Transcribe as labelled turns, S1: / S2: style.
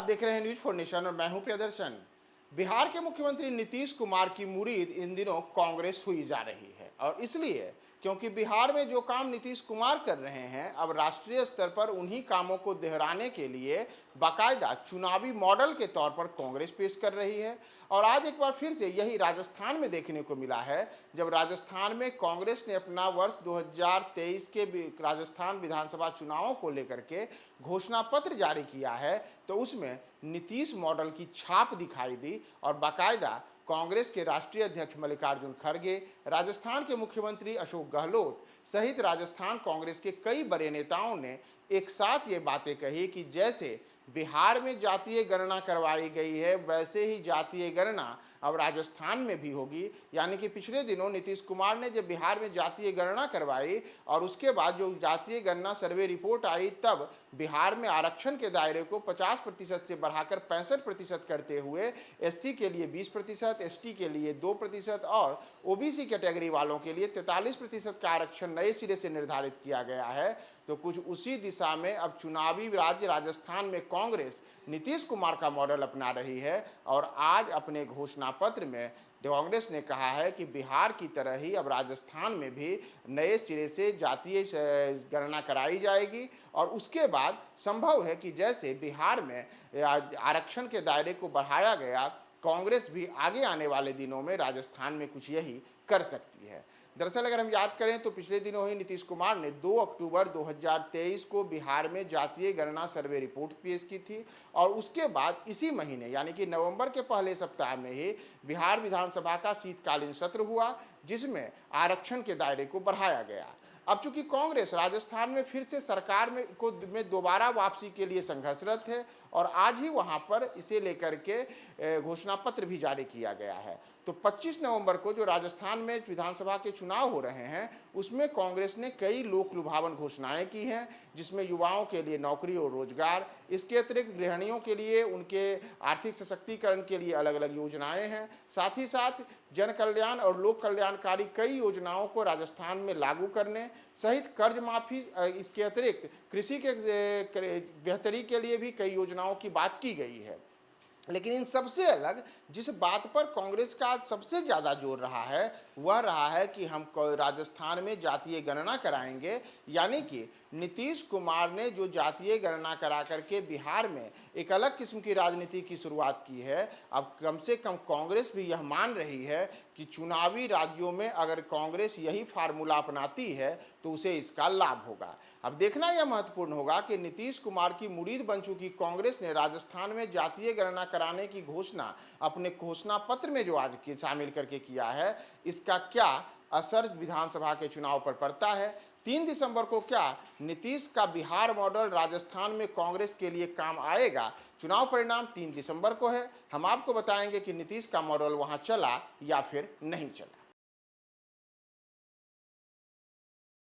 S1: देख रहे हैं न्यूज फॉर नेशन और मैं हूं प्रियदर्शन। बिहार के मुख्यमंत्री नीतीश कुमार की मुरीद इन दिनों कांग्रेस हुई जा रही है और इसलिए क्योंकि बिहार में जो काम नीतीश कुमार कर रहे हैं अब राष्ट्रीय स्तर पर उन्हीं कामों को दोहराने के लिए बाकायदा चुनावी मॉडल के तौर पर कांग्रेस पेश कर रही है। और आज एक बार फिर से यही राजस्थान में देखने को मिला है, जब राजस्थान में कांग्रेस ने अपना वर्ष 2023 के राजस्थान विधानसभा चुनावों को लेकर के घोषणा पत्र जारी किया है तो उसमें नीतीश मॉडल की छाप दिखाई दी और बाकायदा कांग्रेस के राष्ट्रीय अध्यक्ष मल्लिकार्जुन खड़गे, राजस्थान के मुख्यमंत्री अशोक गहलोत सहित राजस्थान कांग्रेस के कई बड़े नेताओं ने एक साथ ये बातें कही कि जैसे बिहार में जातीय गणना करवाई गई है वैसे ही जातीय गणना अब राजस्थान में भी होगी। यानी कि पिछले दिनों नीतीश कुमार ने जब बिहार में जातीय गणना करवाई और उसके बाद जो जातीय गणना सर्वे रिपोर्ट आई तब बिहार में आरक्षण के दायरे को 50% से बढ़ाकर 65% करते हुए एससी के लिए 20%, एसटी के लिए 2% और ओबीसी कैटेगरी वालों के लिए 43% का आरक्षण नए सिरे से निर्धारित किया गया है। तो कुछ उसी दिशा में अब चुनावी राज्य राजस्थान में कांग्रेस नीतीश कुमार का मॉडल अपना रही है और आज अपने घोषणा पत्र में कांग्रेस ने कहा है कि बिहार की तरह ही अब राजस्थान में भी नए सिरे से जातीय गणना कराई जाएगी और उसके बाद संभव है कि जैसे बिहार में आरक्षण के दायरे को बढ़ाया गया, कांग्रेस भी आगे आने वाले दिनों में राजस्थान में कुछ यही कर सकती है। दरअसल अगर हम याद करें तो पिछले दिनों ही नीतीश कुमार ने 2 अक्टूबर 2023 को बिहार में जातीय गणना सर्वे रिपोर्ट पेश की थी और उसके बाद इसी महीने यानी कि नवंबर के पहले सप्ताह में ही बिहार विधानसभा का शीतकालीन सत्र हुआ जिसमें आरक्षण के दायरे को बढ़ाया गया। अब चूंकि कांग्रेस राजस्थान में फिर से सरकार में दोबारा वापसी के लिए संघर्षरत है और आज ही वहां पर इसे लेकर के घोषणा पत्र भी जारी किया गया है। तो 25 नवंबर को जो राजस्थान में विधानसभा के चुनाव हो रहे हैं उसमें कांग्रेस ने कई लोक लुभावन घोषणाएं की हैं, जिसमें युवाओं के लिए नौकरी और रोजगार, इसके अतिरिक्त गृहिणियों के लिए उनके आर्थिक सशक्तिकरण के लिए अलग अलग योजनाएं हैं। साथ ही साथ जन कल्याण और लोक कल्याणकारी कई योजनाओं को राजस्थान में लागू करने सहित कर्ज माफी, इसके अतिरिक्त कृषि के बेहतरी के लिए भी कई योजनाओं की बात की गई है। लेकिन इन सबसे अलग जिस बात पर कांग्रेस का आज सबसे ज़्यादा जोर रहा है वह रहा है कि हम राजस्थान में जातीय गणना कराएंगे। यानी कि नीतीश कुमार ने जो जातीय गणना करा करके बिहार में एक अलग किस्म की राजनीति की शुरुआत की है, अब कम से कम कांग्रेस भी यह मान रही है कि चुनावी राज्यों में अगर कांग्रेस यही फार्मूला अपनाती है तो उसे इसका लाभ होगा। अब देखना यह महत्वपूर्ण होगा कि नीतीश कुमार की मुरीद बन चुकी कांग्रेस ने राजस्थान में जातीय गणना कराने की घोषणा अपने घोषणा पत्र में जो आज शामिल करके किया है, इसका क्या असर विधानसभा के चुनाव पर पड़ता है। 3 दिसंबर को क्या नीतीश का बिहार मॉडल राजस्थान में कांग्रेस के लिए काम आएगा? चुनाव परिणाम 3 दिसंबर को है। हम आपको बताएंगे कि नीतीश का मॉडल वहां चला या फिर नहीं चला।